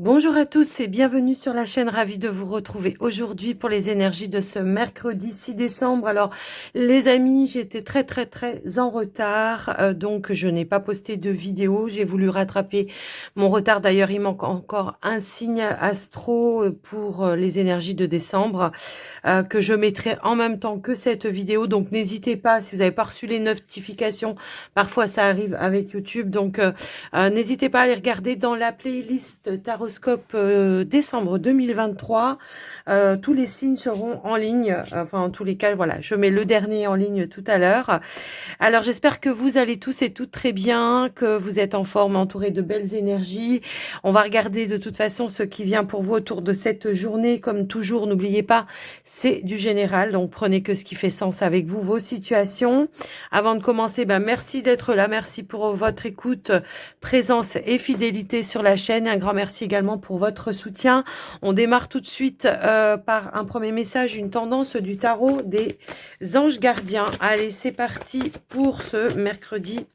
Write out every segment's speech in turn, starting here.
Bonjour à tous et bienvenue sur la chaîne, ravie de vous retrouver aujourd'hui pour les énergies de ce mercredi 6 décembre. Alors les amis, j'étais très en retard, donc je n'ai pas posté de vidéo. J'ai voulu rattraper mon retard. D'ailleurs, il manque encore un signe astro pour les énergies de décembre que je mettrai en même temps que cette vidéo. Donc n'hésitez pas, si vous n'avez pas reçu les notifications, parfois ça arrive avec YouTube, donc n'hésitez pas à aller regarder dans la playlist Taroscope décembre 2023. Tous les signes seront en ligne. Enfin, en tous les cas, voilà, je mets le dernier en ligne tout à l'heure. Alors, j'espère que vous allez tous et toutes très bien, que vous êtes en forme, entourés de belles énergies. On va regarder de toute façon ce qui vient pour vous autour de cette journée. Comme toujours, n'oubliez pas, c'est du général, donc prenez que ce qui fait sens avec vous, vos situations. Avant de commencer, merci d'être là, merci pour votre écoute, présence et fidélité sur la chaîne. Un grand merci également pour votre soutien. On démarre tout de suite par un premier message, une tendance du tarot des anges gardiens. Allez, c'est parti pour ce mercredi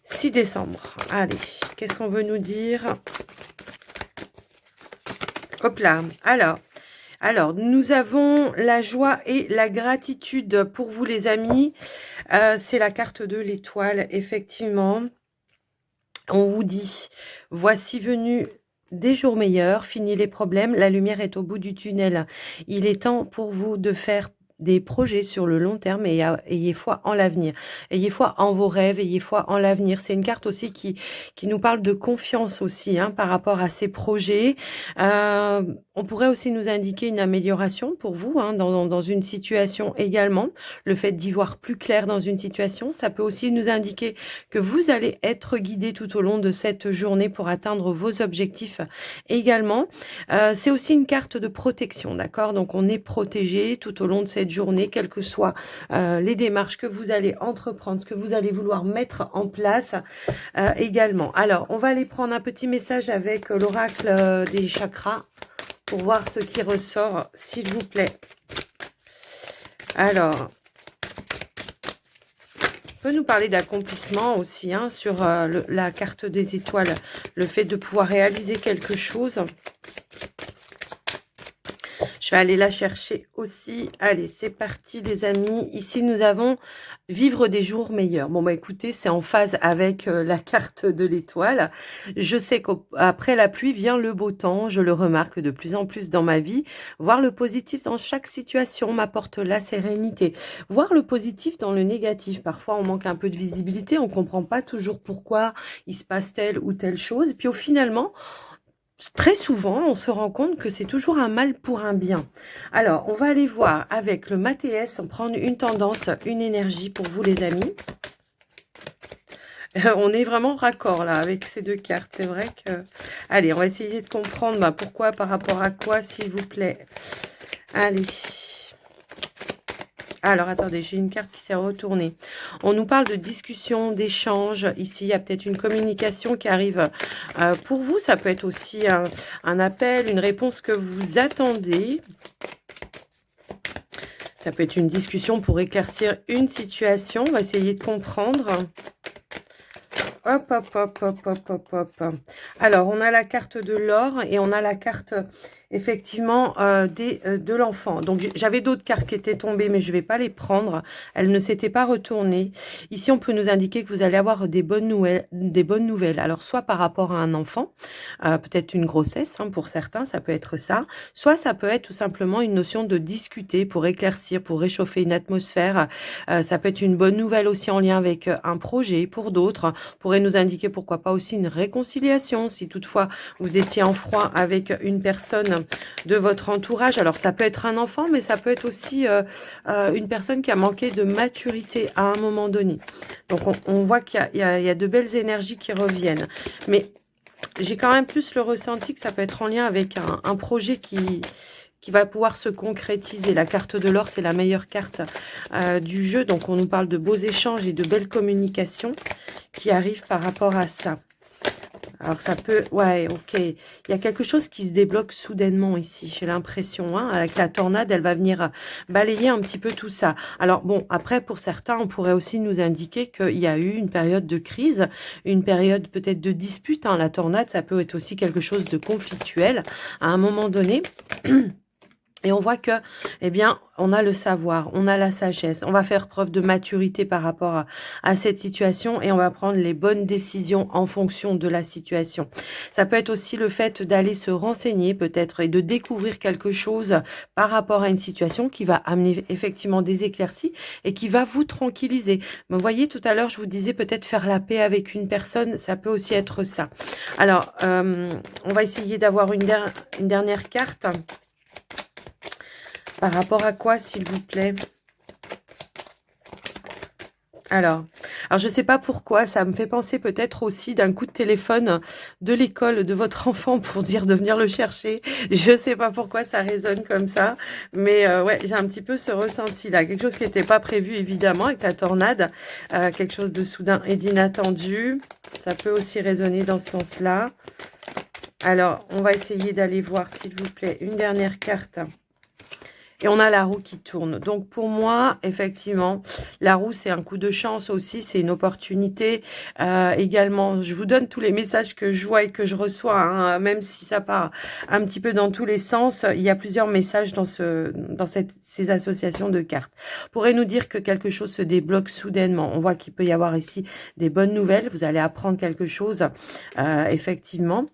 6 décembre. Allez, qu'est-ce qu'on veut nous dire? Hop là, alors, nous avons la joie et la gratitude pour vous les amis. C'est la carte de l'étoile, effectivement. On vous dit, voici venu des jours meilleurs, fini les problèmes, la lumière est au bout du tunnel. Il est temps pour vous de faire des projets sur le long terme et ayez foi en l'avenir. Ayez foi en vos rêves, ayez foi en l'avenir. C'est une carte aussi qui nous parle de confiance aussi par rapport à ces projets. On pourrait aussi nous indiquer une amélioration pour vous dans une situation également. Le fait d'y voir plus clair dans une situation, ça peut aussi nous indiquer que vous allez être guidé tout au long de cette journée pour atteindre vos objectifs également. C'est aussi une carte de protection, d'accord? Donc on est protégé tout au long de cette journée, quelles que soient les démarches que vous allez entreprendre, ce que vous allez vouloir mettre en place également. Alors, on va aller prendre un petit message avec l'oracle des chakras pour voir ce qui ressort, s'il vous plaît. Alors, peut nous parler d'accomplissement aussi sur la carte des étoiles, le fait de pouvoir réaliser quelque chose. Je vais aller la chercher aussi. Allez, c'est parti les amis. Ici, nous avons vivre des jours meilleurs. Bon, écoutez, c'est en phase avec la carte de l'étoile. Je sais qu'après la pluie vient le beau temps. Je le remarque de plus en plus dans ma vie. Voir le positif dans chaque situation m'apporte la sérénité. Voir le positif dans le négatif. Parfois, on manque un peu de visibilité. On ne comprend pas toujours pourquoi il se passe telle ou telle chose. Puis, finalement, très souvent, on se rend compte que c'est toujours un mal pour un bien. Alors, on va aller voir avec le Mathéès, prendre une tendance, une énergie pour vous les amis. On est vraiment raccord là avec ces deux cartes. C'est vrai que... Allez, on va essayer de comprendre pourquoi, par rapport à quoi, s'il vous plaît. Allez. Alors, attendez, j'ai une carte qui s'est retournée. On nous parle de discussion, d'échange. Ici, il y a peut-être une communication qui arrive pour vous. Ça peut être aussi un appel, une réponse que vous attendez. Ça peut être une discussion pour éclaircir une situation. On va essayer de comprendre. Hop, hop, hop, hop, hop, hop, hop. Alors, on a la carte de l'or et on a la carte, effectivement, de l'enfant. Donc, j'avais d'autres cartes qui étaient tombées, mais je ne vais pas les prendre. Elles ne s'étaient pas retournées. Ici, on peut nous indiquer que vous allez avoir des bonnes nouvelles. Alors, soit par rapport à un enfant, peut-être une grossesse, pour certains, ça peut être ça. Soit ça peut être tout simplement une notion de discuter pour éclaircir, pour réchauffer une atmosphère. Ça peut être une bonne nouvelle aussi en lien avec un projet pour d'autres. Pourrait nous indiquer pourquoi pas aussi une réconciliation si toutefois vous étiez en froid avec une personne de votre entourage. Alors ça peut être un enfant, mais ça peut être aussi une personne qui a manqué de maturité à un moment donné. Donc on voit qu'il y a de belles énergies qui reviennent. Mais j'ai quand même plus le ressenti que ça peut être en lien avec un projet qui va pouvoir se concrétiser. La carte de l'or, c'est la meilleure carte du jeu. Donc, on nous parle de beaux échanges et de belles communications qui arrivent par rapport à ça. Alors ça peut, ouais, ok. Il y a quelque chose qui se débloque soudainement ici, j'ai l'impression, hein, avec la tornade, elle va venir balayer un petit peu tout ça. Alors bon, après, pour certains, on pourrait aussi nous indiquer qu'il y a eu une période de crise, une période peut-être de dispute, hein. La tornade, ça peut être aussi quelque chose de conflictuel à un moment donné. Et on voit que, eh bien, on a le savoir, on a la sagesse, on va faire preuve de maturité par rapport à cette situation et on va prendre les bonnes décisions en fonction de la situation. Ça peut être aussi le fait d'aller se renseigner peut-être et de découvrir quelque chose par rapport à une situation qui va amener effectivement des éclaircies et qui va vous tranquilliser. Vous voyez, tout à l'heure, je vous disais peut-être faire la paix avec une personne, ça peut aussi être ça. Alors, on va essayer d'avoir une dernière carte. Par rapport à quoi, s'il vous plaît? Alors, je ne sais pas pourquoi, ça me fait penser peut-être aussi d'un coup de téléphone de l'école de votre enfant pour dire de venir le chercher. Je ne sais pas pourquoi ça résonne comme ça, mais ouais, j'ai un petit peu ce ressenti-là. Quelque chose qui n'était pas prévu, évidemment, avec la tornade. Quelque chose de soudain et d'inattendu. Ça peut aussi résonner dans ce sens-là. Alors, on va essayer d'aller voir, s'il vous plaît, une dernière carte. Et on a la roue qui tourne. Donc, pour moi, effectivement, la roue, c'est un coup de chance aussi. C'est une opportunité. Également, je vous donne tous les messages que je vois et que je reçois, hein, même si ça part un petit peu dans tous les sens. Il y a plusieurs messages dans ces associations de cartes. On pourrait nous dire que quelque chose se débloque soudainement. On voit qu'il peut y avoir ici des bonnes nouvelles. Vous allez apprendre quelque chose, effectivement,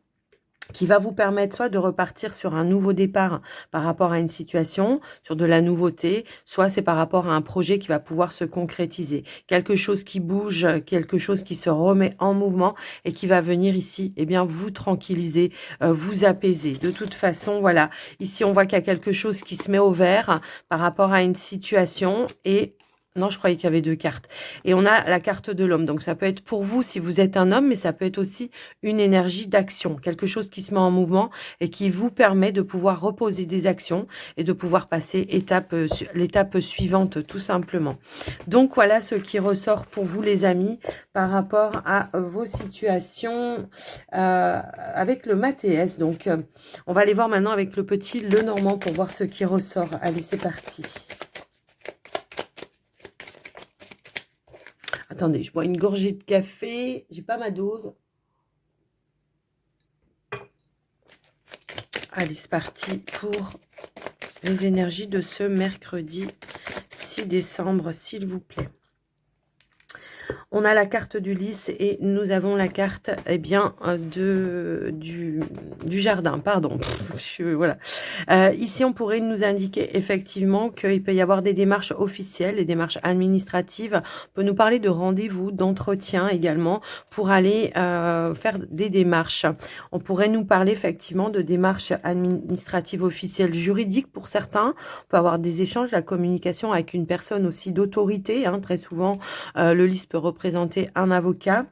qui va vous permettre soit de repartir sur un nouveau départ par rapport à une situation, sur de la nouveauté, soit c'est par rapport à un projet qui va pouvoir se concrétiser. Quelque chose qui bouge, quelque chose qui se remet en mouvement et qui va venir ici, eh bien, vous tranquilliser, vous apaiser. De toute façon, voilà, ici, on voit qu'il y a quelque chose qui se met au vert par rapport à une situation et... Non, je croyais qu'il y avait deux cartes. Et on a la carte de l'homme. Donc, ça peut être pour vous si vous êtes un homme, mais ça peut être aussi une énergie d'action. Quelque chose qui se met en mouvement et qui vous permet de pouvoir reposer des actions et de pouvoir passer l'étape suivante, tout simplement. Donc, voilà ce qui ressort pour vous, les amis, par rapport à vos situations avec le Mathéès. Donc, on va aller voir maintenant avec le petit Lenormand pour voir ce qui ressort. Allez, c'est parti. Attendez, je bois une gorgée de café. J'ai pas ma dose. Allez, c'est parti pour les énergies de ce mercredi 6 décembre, s'il vous plaît. On a la carte du lys et nous avons la carte, eh bien, du jardin, pardon. Voilà. Ici, on pourrait nous indiquer effectivement qu'il peut y avoir des démarches officielles, des démarches administratives. On peut nous parler de rendez-vous, d'entretien également pour aller faire des démarches. On pourrait nous parler effectivement de démarches administratives officielles juridiques pour certains. On peut avoir des échanges, la communication avec une personne aussi d'autorité. Hein, très souvent, le lys peut représenter un avocat,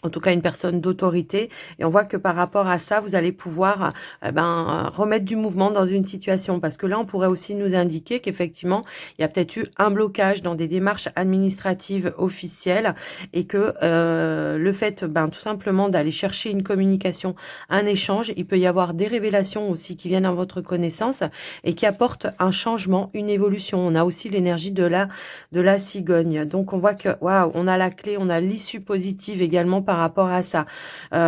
en tout cas une personne d'autorité, et on voit que par rapport à ça, vous allez pouvoir remettre du mouvement dans une situation, parce que là, on pourrait aussi nous indiquer qu'effectivement, il y a peut-être eu un blocage dans des démarches administratives officielles, et que le fait tout simplement d'aller chercher une communication, un échange, il peut y avoir des révélations aussi qui viennent à votre connaissance, et qui apportent un changement, une évolution. On a aussi l'énergie de la cigogne. Donc, on voit que, waouh, on a la clé, on a l'issue positive également par rapport à ça.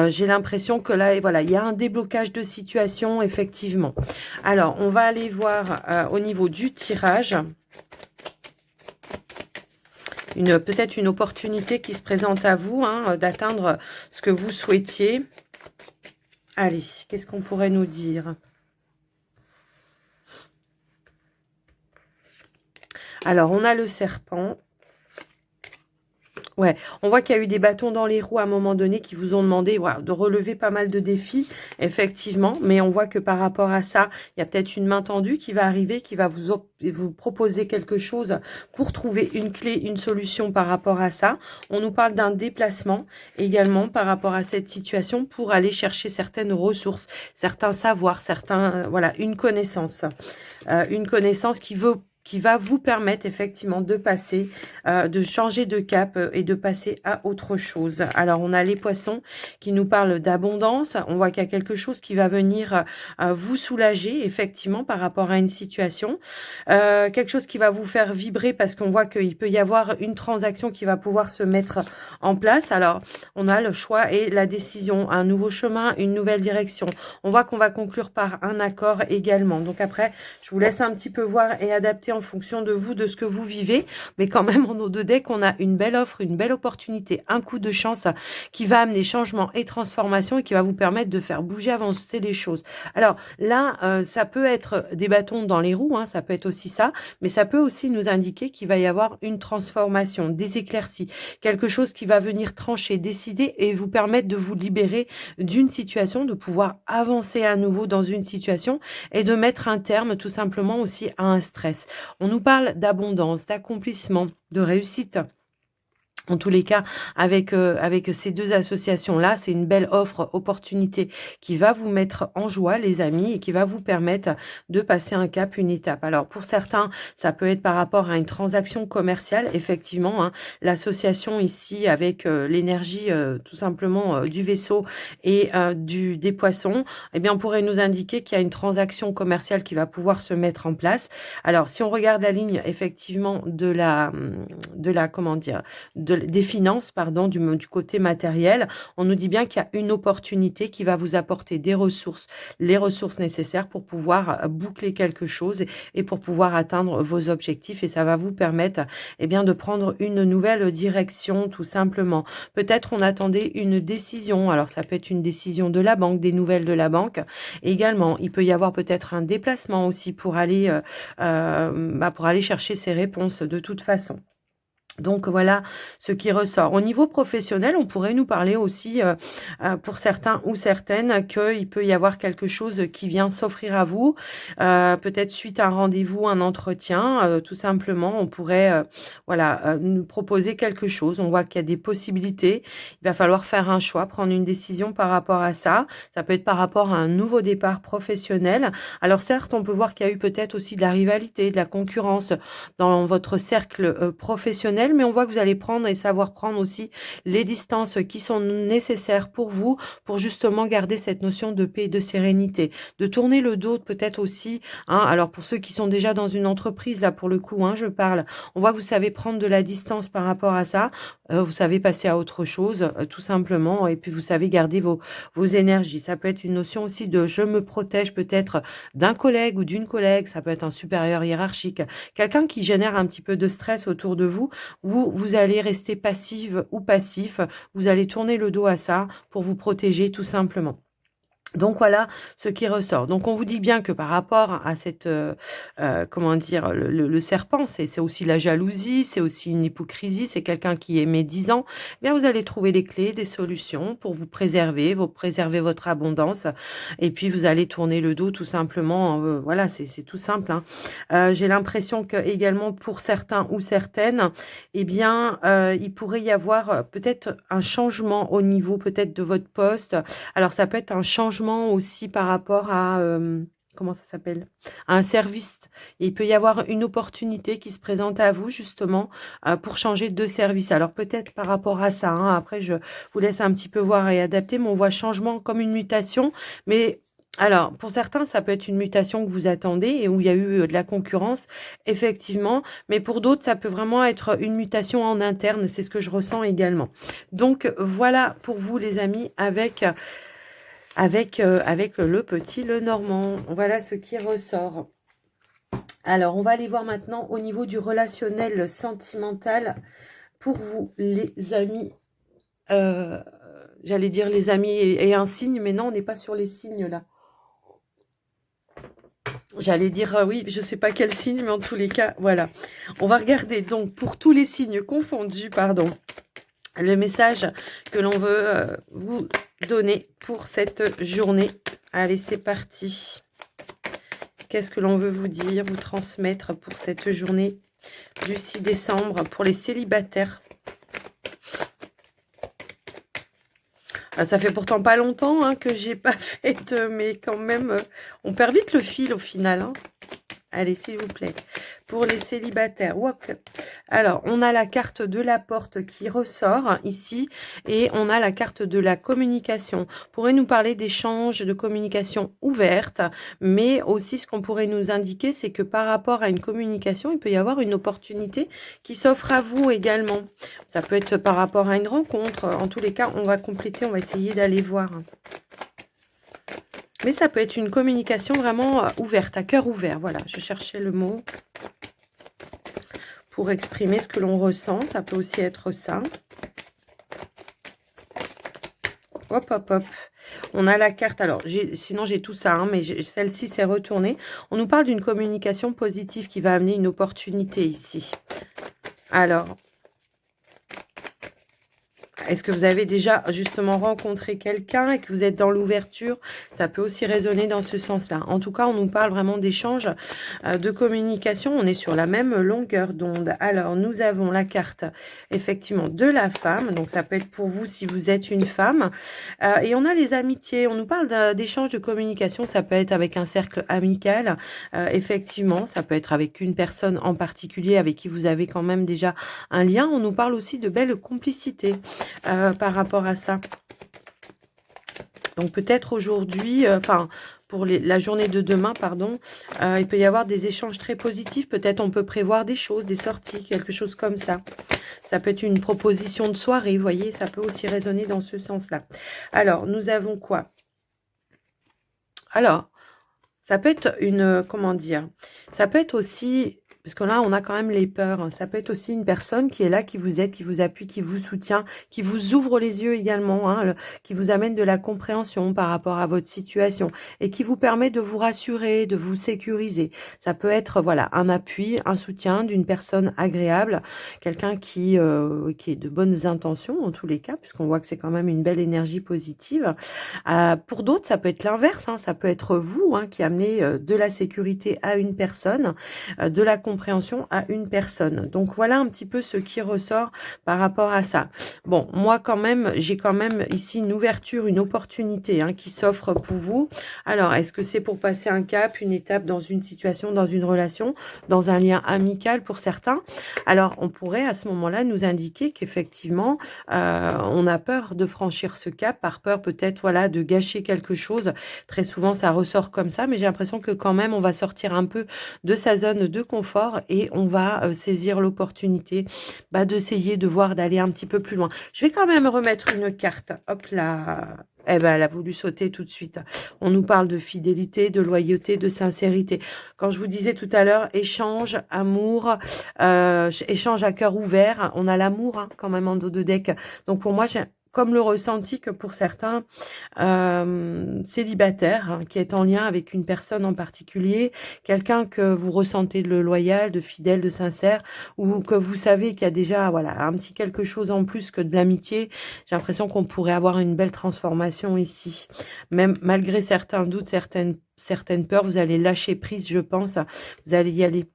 J'ai l'impression que là, voilà, il y a un déblocage de situation, effectivement. Alors, on va aller voir au niveau du tirage. Peut-être une opportunité qui se présente à vous, hein, d'atteindre ce que vous souhaitiez. Allez, qu'est-ce qu'on pourrait nous dire ? Alors, on a le serpent. Ouais, on voit qu'il y a eu des bâtons dans les roues à un moment donné qui vous ont demandé de relever pas mal de défis, effectivement. Mais on voit que par rapport à ça, il y a peut-être une main tendue qui va arriver, qui va vous proposer quelque chose pour trouver une clé, une solution par rapport à ça. On nous parle d'un déplacement également par rapport à cette situation pour aller chercher certaines ressources, certains savoirs, voilà, une connaissance qui veut qui va vous permettre effectivement de passer, de changer de cap et de passer à autre chose. Alors, on a les poissons qui nous parlent d'abondance. On voit qu'il y a quelque chose qui va venir vous soulager effectivement par rapport à une situation. Quelque chose qui va vous faire vibrer parce qu'on voit qu'il peut y avoir une transaction qui va pouvoir se mettre en place. Alors, on a le choix et la décision, un nouveau chemin, une nouvelle direction. On voit qu'on va conclure par un accord également. Donc après, je vous laisse un petit peu voir et adapter en fonction de vous, de ce que vous vivez. Mais quand même, en nos deux decks, on a une belle offre, une belle opportunité, un coup de chance qui va amener changement et transformation et qui va vous permettre de faire bouger, avancer les choses. Alors là, ça peut être des bâtons dans les roues, hein, ça peut être aussi ça, mais ça peut aussi nous indiquer qu'il va y avoir une transformation, des éclaircies, quelque chose qui va venir trancher, décider et vous permettre de vous libérer d'une situation, de pouvoir avancer à nouveau dans une situation et de mettre un terme tout simplement aussi à un stress. On nous parle d'abondance, d'accomplissement, de réussite. En tous les cas, avec ces deux associations-là, c'est une belle offre, opportunité qui va vous mettre en joie, les amis, et qui va vous permettre de passer un cap, une étape. Alors, pour certains, ça peut être par rapport à une transaction commerciale, effectivement. Hein, l'association ici avec l'énergie tout simplement du vaisseau et des poissons, eh bien, on pourrait nous indiquer qu'il y a une transaction commerciale qui va pouvoir se mettre en place. Alors, si on regarde la ligne, effectivement, comment dire, des finances, pardon, du côté matériel, on nous dit bien qu'il y a une opportunité qui va vous apporter des ressources, les ressources nécessaires pour pouvoir boucler quelque chose et pour pouvoir atteindre vos objectifs. Et ça va vous permettre eh bien, de prendre une nouvelle direction, tout simplement. Peut-être on attendait une décision. Alors, ça peut être une décision de la banque, des nouvelles de la banque. Et également, il peut y avoir peut-être un déplacement aussi pour aller chercher ces réponses de toute façon. Donc voilà ce qui ressort. Au niveau professionnel, on pourrait nous parler aussi pour certains ou certaines qu'il peut y avoir quelque chose qui vient s'offrir à vous, peut-être suite à un rendez-vous, un entretien, tout simplement. On pourrait nous proposer quelque chose. On voit qu'il y a des possibilités. Il va falloir faire un choix, prendre une décision par rapport à ça. Ça peut être par rapport à un nouveau départ professionnel. Alors certes, on peut voir qu'il y a eu peut-être aussi de la rivalité, de la concurrence dans votre cercle professionnel, mais on voit que vous allez prendre et savoir prendre aussi les distances qui sont nécessaires pour vous, pour justement garder cette notion de paix et de sérénité, de tourner le dos peut-être aussi, hein, alors pour ceux qui sont déjà dans une entreprise, là pour le coup, hein, je parle, on voit que vous savez prendre de la distance par rapport à ça, vous savez passer à autre chose, tout simplement, et puis vous savez garder vos énergies. Ça peut être une notion aussi de je me protège peut-être d'un collègue ou d'une collègue, ça peut être un supérieur hiérarchique, quelqu'un qui génère un petit peu de stress autour de vous, vous allez rester passive ou passif, vous allez tourner le dos à ça pour vous protéger tout simplement. Donc voilà ce qui ressort. Donc on vous dit bien que par rapport à cette, comment dire, le serpent, c'est aussi la jalousie, c'est aussi une hypocrisie, c'est quelqu'un qui est médisant. Eh bien vous allez trouver les clés, des solutions pour vous préserver, préserver votre abondance, et puis vous allez tourner le dos tout simplement. Voilà, c'est tout simple. Hein. J'ai l'impression que également pour certains ou certaines, eh bien il pourrait y avoir peut-être un changement au niveau peut-être de votre poste. Alors ça peut être un changement aussi par rapport à, comment ça s'appelle? À un service. Il peut y avoir une opportunité qui se présente à vous justement pour changer de service. Alors peut-être par rapport à ça, hein, après je vous laisse un petit peu voir et adapter, mais on voit changement comme une mutation. Mais alors, pour certains, ça peut être une mutation que vous attendez et où il y a eu de la concurrence, effectivement. Mais pour d'autres, ça peut vraiment être une mutation en interne. C'est ce que je ressens également. Donc voilà pour vous les amis avec le petit Lenormand. Voilà ce qui ressort. Alors, on va aller voir maintenant au niveau du relationnel sentimental pour vous, les amis. J'allais dire les amis et un signe, mais non, on n'est pas sur les signes là. J'allais dire oui, je ne sais pas quel signe, mais en tous les cas, voilà. On va regarder donc pour tous les signes confondus, pardon, le message que l'on veut vous donner pour cette journée. Allez, c'est parti. Qu'est-ce que l'on veut vous dire, vous transmettre pour cette journée du 6 décembre pour les célibataires? Ça fait pourtant pas longtemps hein, que j'ai pas fait, mais quand même, on perd vite le fil au final. Hein. Allez, s'il vous plaît. Pour les célibataires. Alors, on a la carte de la porte qui ressort ici. Et on a la carte de la communication. On pourrait nous parler d'échanges, de communication ouverte. Mais aussi, ce qu'on pourrait nous indiquer, c'est que par rapport à une communication, il peut y avoir une opportunité qui s'offre à vous également. Ça peut être par rapport à une rencontre. En tous les cas, on va compléter. On va essayer d'aller voir. Mais ça peut être une communication vraiment ouverte, à cœur ouvert. Voilà, je cherchais le mot pour exprimer ce que l'on ressent. Ça peut aussi être ça. Hop, hop, hop. On a la carte. Alors, sinon, j'ai tout ça, hein, mais celle-ci s'est retournée. On nous parle d'une communication positive qui va amener une opportunité ici. Alors, est-ce que vous avez déjà justement rencontré quelqu'un et que vous êtes dans l'ouverture? Ça peut aussi résonner dans ce sens-là. En tout cas, on nous parle vraiment d'échange, de communication. On est sur la même longueur d'onde. Alors, nous avons la carte, effectivement, de la femme. Donc, ça peut être pour vous si vous êtes une femme. Et on a les amitiés. On nous parle d'échange de communication. Ça peut être avec un cercle amical. Effectivement, ça peut être avec une personne en particulier avec qui vous avez quand même déjà un lien. On nous parle aussi de belles complicités. Par rapport à ça. Donc peut-être aujourd'hui, pour la journée de demain, pardon, il peut y avoir des échanges très positifs. Peut-être on peut prévoir des choses, des sorties, quelque chose comme ça. Ça peut être une proposition de soirée, vous voyez, ça peut aussi résonner dans ce sens-là. Alors, nous avons quoi? Alors, ça peut être une, comment dire? Ça peut être aussi... Parce que là, on a quand même les peurs. Ça peut être aussi une personne qui est là, qui vous aide, qui vous appuie, qui vous soutient, qui vous ouvre les yeux également, hein, qui vous amène de la compréhension par rapport à votre situation et qui vous permet de vous rassurer, de vous sécuriser. Ça peut être voilà un appui, un soutien d'une personne agréable, quelqu'un qui est de bonnes intentions en tous les cas, puisqu'on voit que c'est quand même une belle énergie positive. Pour d'autres, ça peut être l'inverse. Hein, ça peut être vous qui amenez de la sécurité à une personne, de la compréhension à une personne. Donc voilà un petit peu ce qui ressort par rapport à ça. Bon, moi quand même, j'ai quand même ici une ouverture, une opportunité qui s'offre pour vous. Alors, est-ce que c'est pour passer un cap, une étape dans une situation, dans une relation, dans un lien amical pour certains? Alors, on pourrait à ce moment-là nous indiquer qu'effectivement, on a peur de franchir ce cap, par peur peut-être voilà de gâcher quelque chose. Très souvent, ça ressort comme ça, mais j'ai l'impression que quand même, on va sortir un peu de sa zone de confort et on va saisir l'opportunité d'essayer de voir, d'aller un petit peu plus loin. Je vais quand même remettre une carte. Hop là. Eh ben, elle a voulu sauter tout de suite. On nous parle de fidélité, de loyauté, de sincérité. Quand je vous disais tout à l'heure, échange, amour, échange à cœur ouvert. On a l'amour quand même en dos de deck. Donc pour moi, j'ai comme le ressenti que pour certains célibataires qui est en lien avec une personne en particulier, quelqu'un que vous ressentez de loyal, de fidèle, de sincère, ou que vous savez qu'il y a déjà voilà un petit quelque chose en plus que de l'amitié, j'ai l'impression qu'on pourrait avoir une belle transformation ici. Même malgré certains doutes, certaines peurs, vous allez lâcher prise, je pense. Vous allez y aller.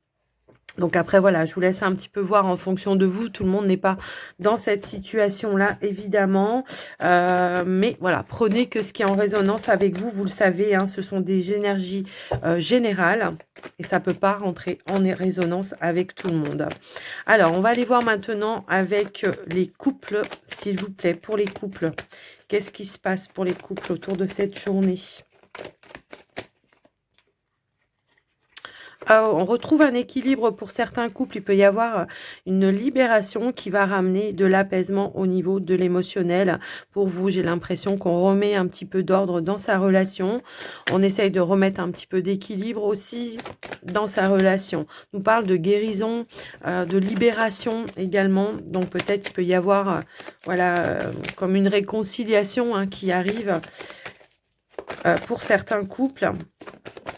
Donc après, voilà, je vous laisse un petit peu voir en fonction de vous. Tout le monde n'est pas dans cette situation-là, évidemment. Mais voilà, prenez que ce qui est en résonance avec vous. Vous le savez, ce sont des énergies générales. Et ça ne peut pas rentrer en résonance avec tout le monde. Alors, on va aller voir maintenant avec les couples, s'il vous plaît, pour les couples. Qu'est-ce qui se passe pour les couples autour de cette journée ? On retrouve un équilibre pour certains couples. Il peut y avoir une libération qui va ramener de l'apaisement au niveau de l'émotionnel. Pour vous, j'ai l'impression qu'on remet un petit peu d'ordre dans sa relation. On essaye de remettre un petit peu d'équilibre aussi dans sa relation. On nous parle de guérison, de libération également. Donc peut-être il peut y avoir comme une réconciliation qui arrive pour certains couples.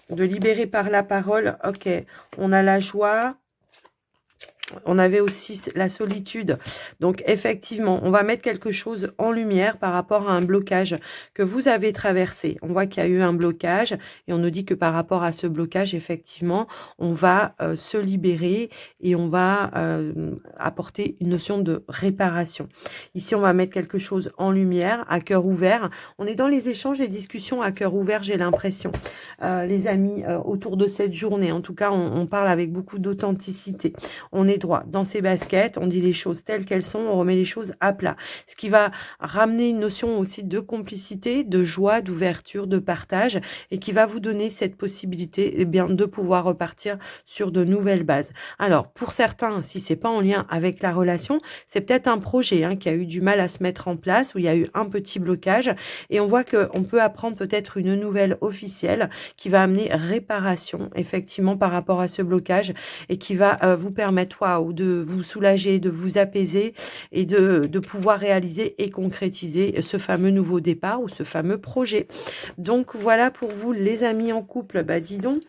De libérer par la parole. Ok, on a la joie. On avait aussi la solitude. Donc, effectivement, on va mettre quelque chose en lumière par rapport à un blocage que vous avez traversé. On voit qu'il y a eu un blocage et on nous dit que par rapport à ce blocage, effectivement, on va se libérer et on va apporter une notion de réparation. Ici, on va mettre quelque chose en lumière, à cœur ouvert. On est dans les échanges et discussions à cœur ouvert, j'ai l'impression. Les amis, autour de cette journée, en tout cas, on parle avec beaucoup d'authenticité. On est droit dans ses baskets, on dit les choses telles qu'elles sont, on remet les choses à plat. Ce qui va ramener une notion aussi de complicité, de joie, d'ouverture, de partage et qui va vous donner cette possibilité eh bien, de pouvoir repartir sur de nouvelles bases. Alors, pour certains, si c'est pas en lien avec la relation, c'est peut-être un projet qui a eu du mal à se mettre en place, où il y a eu un petit blocage et on voit qu'on peut apprendre peut-être une nouvelle officielle qui va amener réparation effectivement par rapport à ce blocage et qui va vous permettre ou de vous soulager, de vous apaiser et de pouvoir réaliser et concrétiser ce fameux nouveau départ ou ce fameux projet. Donc voilà pour vous les amis en couple, bah dis donc.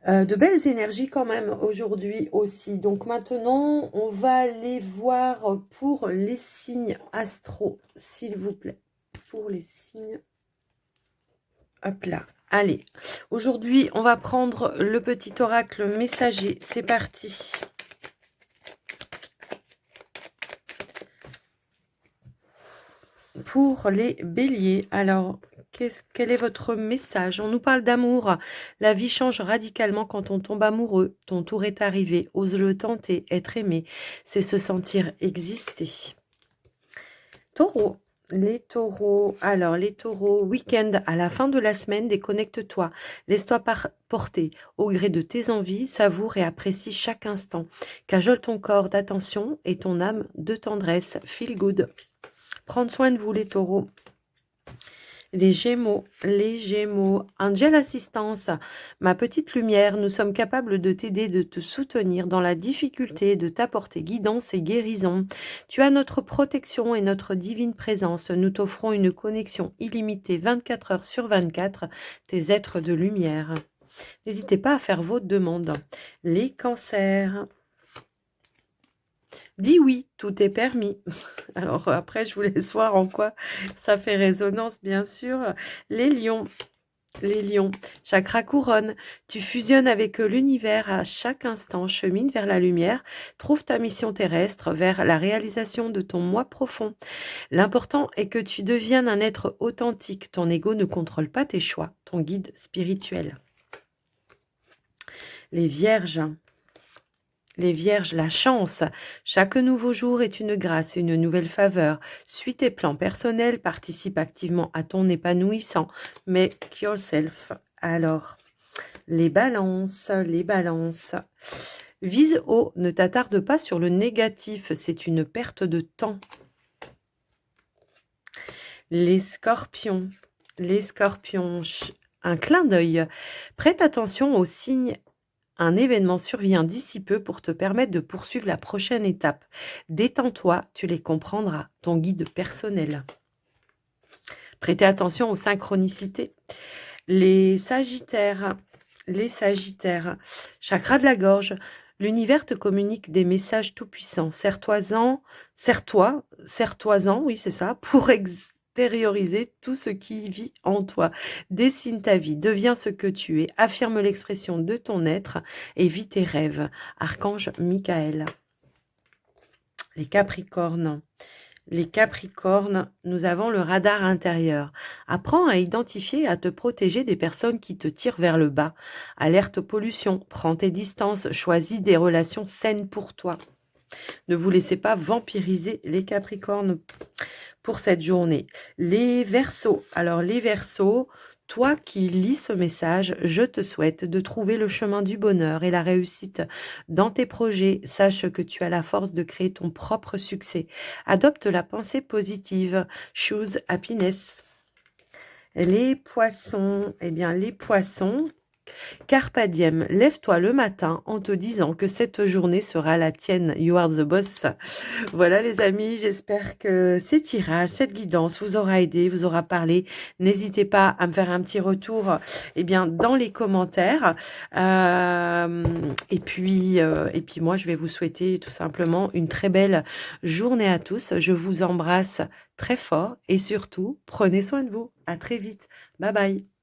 De belles énergies quand même aujourd'hui aussi. Donc maintenant, on va aller voir pour les signes astro, s'il vous plaît. Pour les signes. Hop là. Allez, aujourd'hui, on va prendre le petit oracle messager. C'est parti. Pour les béliers, alors, quel est votre message? On nous parle d'amour. La vie change radicalement quand on tombe amoureux. Ton tour est arrivé. Ose le tenter. Être aimé, c'est se sentir exister. Taureau. Les taureaux, alors les taureaux, week-end, à la fin de la semaine, déconnecte-toi, laisse-toi porter au gré de tes envies, savoure et apprécie chaque instant, cajole ton corps d'attention et ton âme de tendresse, feel good. Prendre soin de vous les taureaux. Les Gémeaux, Angel Assistance, ma petite lumière, nous sommes capables de t'aider, de te soutenir dans la difficulté, de t'apporter guidance et guérison. Tu as notre protection et notre divine présence. Nous t'offrons une connexion illimitée 24 heures sur 24, tes êtres de lumière. N'hésitez pas à faire vos demandes. Les cancers. Dis oui, tout est permis. Alors après, je vous laisse voir en quoi ça fait résonance, bien sûr. Les lions, chakra couronne, tu fusionnes avec l'univers à chaque instant, chemine vers la lumière, trouve ta mission terrestre vers la réalisation de ton moi profond. L'important est que tu deviennes un être authentique. Ton ego ne contrôle pas tes choix, ton guide spirituel. Les vierges. Les vierges, la chance. Chaque nouveau jour est une grâce, une nouvelle faveur. Suis tes plans personnels, participe activement à ton épanouissant. Make yourself. Alors, les balances. Vise haut, ne t'attarde pas sur le négatif, c'est une perte de temps. Les scorpions, un clin d'œil. Prête attention aux signes. Un événement survient d'ici peu pour te permettre de poursuivre la prochaine étape. Détends-toi, tu les comprendras. Ton guide personnel. Prêtez attention aux synchronicités. Les sagittaires, chakra de la gorge. L'univers te communique des messages tout-puissants. Serre-toi-en, oui c'est ça, pour extérioriser tout ce qui vit en toi. Dessine ta vie, deviens ce que tu es, affirme l'expression de ton être et vis tes rêves. Archange Michael. Les Capricornes. Nous avons le radar intérieur. Apprends à identifier et à te protéger des personnes qui te tirent vers le bas. Alerte aux pollutions, prends tes distances, choisis des relations saines pour toi. Ne vous laissez pas vampiriser les Capricornes pour cette journée. Les Verseaux. Alors les Verseaux, toi qui lis ce message, je te souhaite de trouver le chemin du bonheur et la réussite dans tes projets. Sache que tu as la force de créer ton propre succès. Adopte la pensée positive. Choose happiness. Les Poissons. Eh bien les Poissons, Carpe diem, lève-toi le matin en te disant que cette journée sera la tienne. You are the boss. Voilà les amis, j'espère que ces tirages, cette guidance vous aura aidé, vous aura parlé. N'hésitez pas à me faire un petit retour dans les commentaires. Et puis moi, je vais vous souhaiter tout simplement une très belle journée à tous. Je vous embrasse très fort et surtout, prenez soin de vous. À très vite. Bye bye.